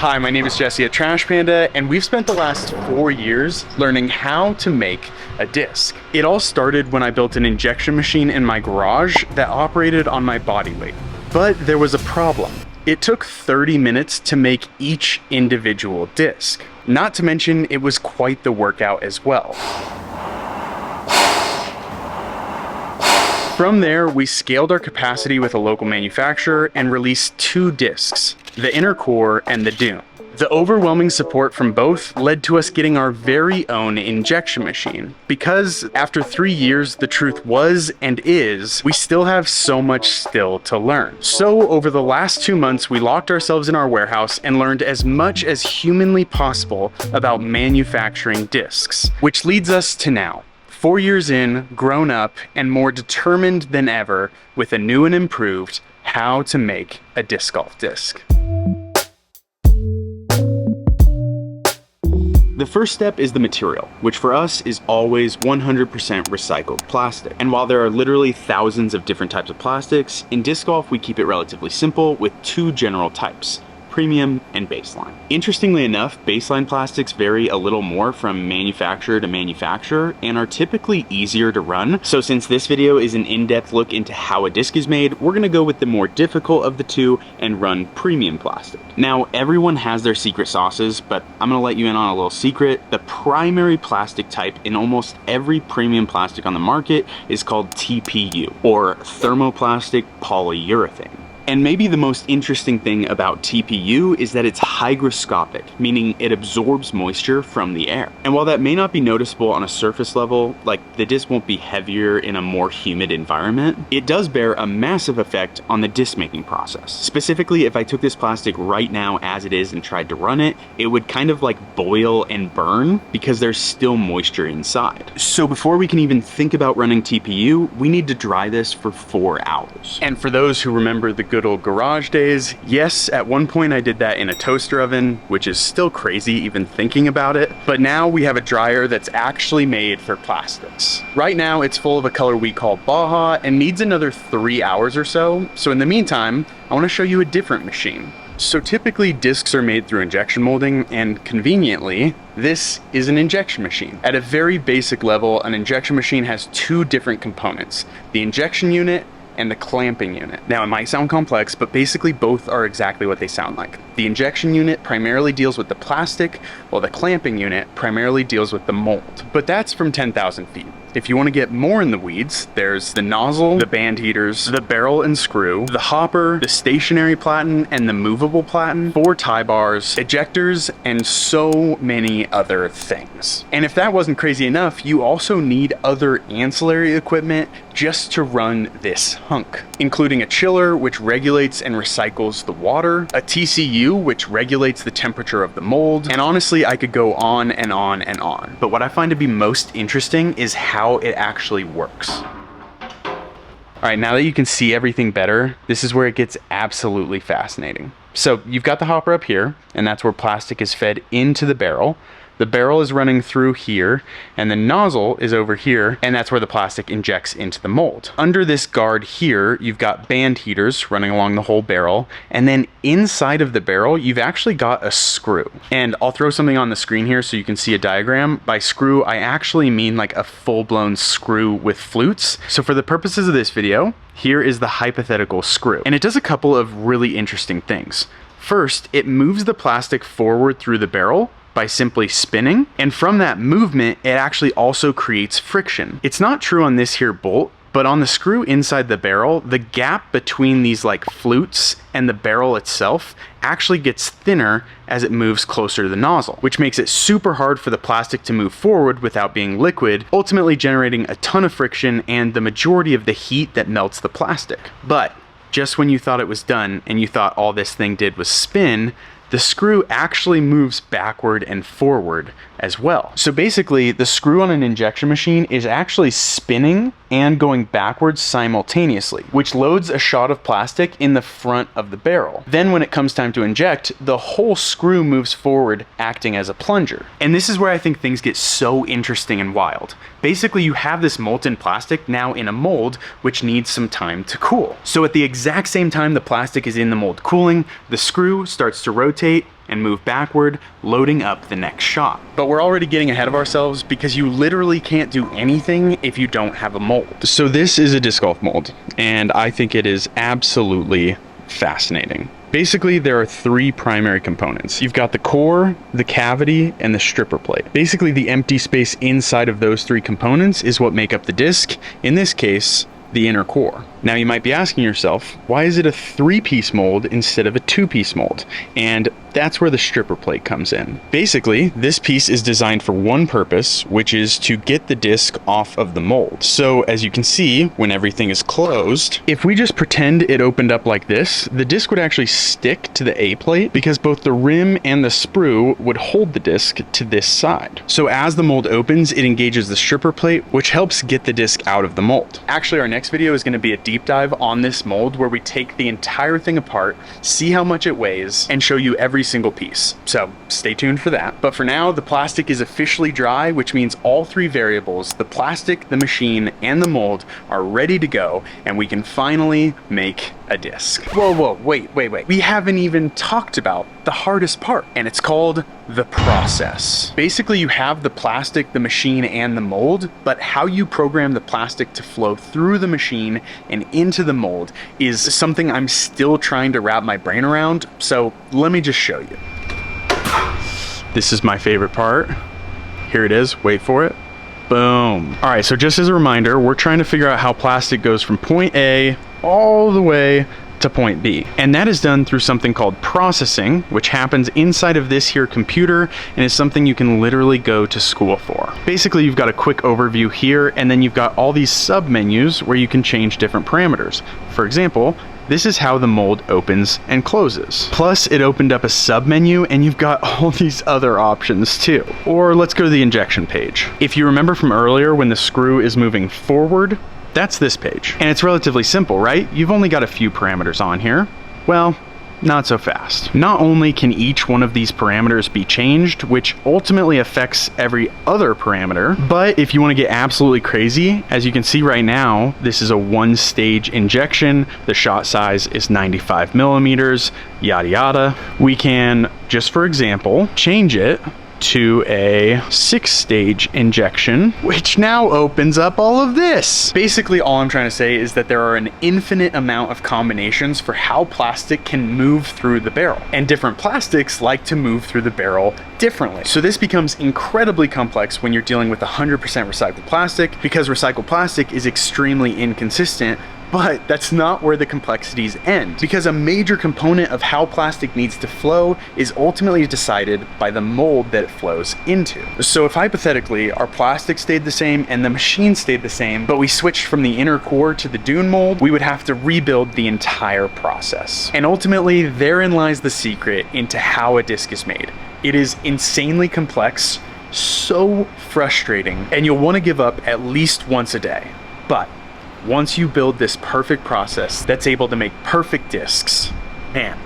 Hi, my name is Jesse at Trash Panda, and we've spent the last 4 years learning how to make a disc. It all started when I built an injection machine in my garage that operated on my body weight. But there was a problem. It took 30 minutes to make each individual disc. Not to mention, it was quite the workout as well. From there, we scaled our capacity with a local manufacturer and released 2 discs, the Inner Core and the Doom. The overwhelming support from both led to us getting our very own injection machine. Because after 3 years, the truth was and is, we still have so much still to learn. So over the last 2 months, we locked ourselves in our warehouse and learned as much as humanly possible about manufacturing discs, which leads us to now. 4 years in, grown up, and more determined than ever with a new and improved how to make a disc golf disc. The first step is the material, which for us is always 100% recycled plastic. And while there are literally thousands of different types of plastics, in disc golf we keep it relatively simple with 2 general types: premium and baseline. Interestingly enough, baseline plastics vary a little more from manufacturer to manufacturer and are typically easier to run. So since this video is an in-depth look into how a disc is made, we're gonna go with the more difficult of the 2 and run premium plastic. Now, everyone has their secret sauces, but I'm gonna let you in on a little secret. The primary plastic type in almost every premium plastic on the market is called TPU, or thermoplastic polyurethane. And maybe the most interesting thing about TPU is that it's hygroscopic, meaning it absorbs moisture from the air. And while that may not be noticeable on a surface level, like the disc won't be heavier in a more humid environment, it does bear a massive effect on the disc making process. Specifically, if I took this plastic right now as it is and tried to run it, it would kind of like boil and burn because there's still moisture inside. So before we can even think about running TPU, we need to dry this for 4 hours. And for those who remember the good old garage days, yes, at one point I did that in a toaster oven, which is still crazy even thinking about it, but now we have a dryer that's actually made for plastics. Right now it's full of a color we call Baja and needs another 3 hours or so. So in the meantime, I want to show you a different machine. So typically discs are made through injection molding, and conveniently, this is an injection machine. At a very basic level, an injection machine has 2 different components: the injection unit and the clamping unit. Now it might sound complex, but basically both are exactly what they sound like. The injection unit primarily deals with the plastic, while the clamping unit primarily deals with the mold. But that's from 10,000 feet. If you want to get more in the weeds, there's the nozzle, the band heaters, the barrel and screw, the hopper, the stationary platen, and the movable platen, 4 tie bars, ejectors, and so many other things. And if that wasn't crazy enough, you also need other ancillary equipment just to run this hunk, including a chiller, which regulates and recycles the water, a TCU, which regulates the temperature of the mold, and honestly, I could go on and on and on. But what I find to be most interesting is how it actually works. All right, now that you can see everything better, this is where it gets absolutely fascinating. So you've got the hopper up here, and that's where plastic is fed into the barrel. The barrel is running through here, and the nozzle is over here, and that's where the plastic injects into the mold. Under this guard here, you've got band heaters running along the whole barrel, and then inside of the barrel, you've actually got a screw. And I'll throw something on the screen here so you can see a diagram. By screw, I actually mean like a full-blown screw with flutes. So for the purposes of this video, here is the hypothetical screw. And it does a couple of really interesting things. First, it moves the plastic forward through the barrel by simply spinning, and from that movement it actually also creates friction. It's not true on this here bolt, but on the screw inside the barrel, the gap between these like flutes and the barrel itself actually gets thinner as it moves closer to the nozzle, which makes it super hard for the plastic to move forward without being liquid, ultimately generating a ton of friction and the majority of the heat that melts the plastic. But just when you thought it was done and you thought all this thing did was spin, the screw actually moves backward and forward as well. So basically, the screw on an injection machine is actually spinning and going backwards simultaneously, which loads a shot of plastic in the front of the barrel. Then when it comes time to inject, the whole screw moves forward, acting as a plunger. And this is where I think things get so interesting and wild. Basically, you have this molten plastic now in a mold, which needs some time to cool. So at the exact same time the plastic is in the mold cooling, the screw starts to rotate and move backward, loading up the next shot. But we're already getting ahead of ourselves because you literally can't do anything if you don't have a mold. So this is a disc golf mold, and I think it is absolutely fascinating. Basically, there are three primary components. You've got the core, the cavity, and the stripper plate. Basically, the empty space inside of those three components is what make up the disc. In this case, the inner core. Now you might be asking yourself, why is it a 3-piece mold instead of a 2-piece mold? And that's where the stripper plate comes in. Basically, this piece is designed for one purpose, which is to get the disc off of the mold. So as you can see, when everything is closed, if we just pretend it opened up like this, the disc would actually stick to the A plate because both the rim and the sprue would hold the disc to this side. So as the mold opens, it engages the stripper plate, which helps get the disc out of the mold. Actually, our next video is going to be a deep dive on this mold where we take the entire thing apart, see how much it weighs, and show you every single piece. So stay tuned for that. But for now, the plastic is officially dry, which means all three variables, the plastic, the machine, and the mold, are ready to go, and we can finally make a disc. Whoa, wait. We haven't even talked about the hardest part, and it's called the process. Basically, you have the plastic, the machine, and the mold, but how you program the plastic to flow through the machine and into the mold is something I'm still trying to wrap my brain around, so let me just show you. This is my favorite part. Here it is, wait for it. Boom. All right, so just as a reminder, we're trying to figure out how plastic goes from point A all the way to point B. And that is done through something called processing, which happens inside of this here computer and is something you can literally go to school for. Basically, you've got a quick overview here, and then you've got all these sub menus where you can change different parameters. For example, this is how the mold opens and closes. Plus, it opened up a sub menu and you've got all these other options too. Or let's go to the injection page. If you remember from earlier when the screw is moving forward, that's this page. And it's relatively simple, right? You've only got a few parameters on here. Well, not so fast. Not only can each one of these parameters be changed, which ultimately affects every other parameter, but if you want to get absolutely crazy, as you can see right now, this is a 1-stage injection. The shot size is 95 millimeters, yada yada. We can, just for example, change it to a 6-stage injection, which now opens up all of this. Basically, all I'm trying to say is that there are an infinite amount of combinations for how plastic can move through the barrel, and different plastics like to move through the barrel differently. So this becomes incredibly complex when you're dealing with 100% recycled plastic, because recycled plastic is extremely inconsistent. But that's not where the complexities end, because a major component of how plastic needs to flow is ultimately decided by the mold that it flows into. So if hypothetically our plastic stayed the same and the machine stayed the same, but we switched from the inner core to the dune mold, we would have to rebuild the entire process. And ultimately, therein lies the secret into how a disc is made. It is insanely complex, so frustrating, and you'll want to give up at least once a day. But once you build this perfect process that's able to make perfect discs, man,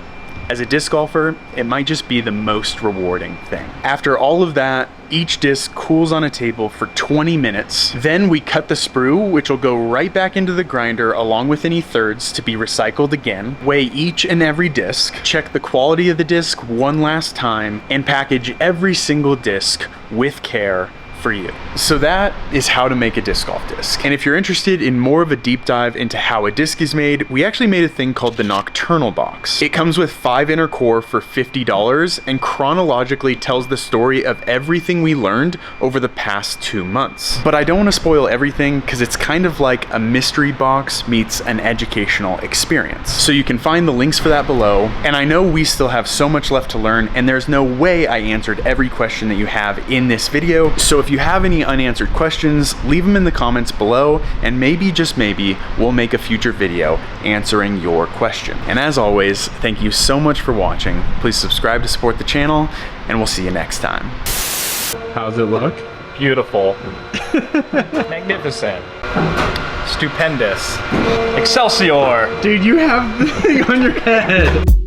as a disc golfer, it might just be the most rewarding thing. After all of that, each disc cools on a table for 20 minutes. Then we cut the sprue, which will go right back into the grinder along with any thirds to be recycled again, weigh each and every disc, check the quality of the disc one last time, and package every single disc with care for you. So that is how to make a disc golf disc. And if you're interested in more of a deep dive into how a disc is made, we actually made a thing called the Nocturnal Box. It comes with 5 inner core for $50 and chronologically tells the story of everything we learned over the past 2 months. But I don't want to spoil everything because it's kind of like a mystery box meets an educational experience. So you can find the links for that below. And I know we still have so much left to learn, and there's no way I answered every question that you have in this video. So if you have any unanswered questions, leave them in the comments below, and maybe, just maybe, we'll make a future video answering your question. And as always, thank you so much for watching. Please subscribe to support the channel, and we'll see you next time. How's it look? Beautiful. Magnificent. Stupendous. Excelsior! Dude, you have the thing on your head.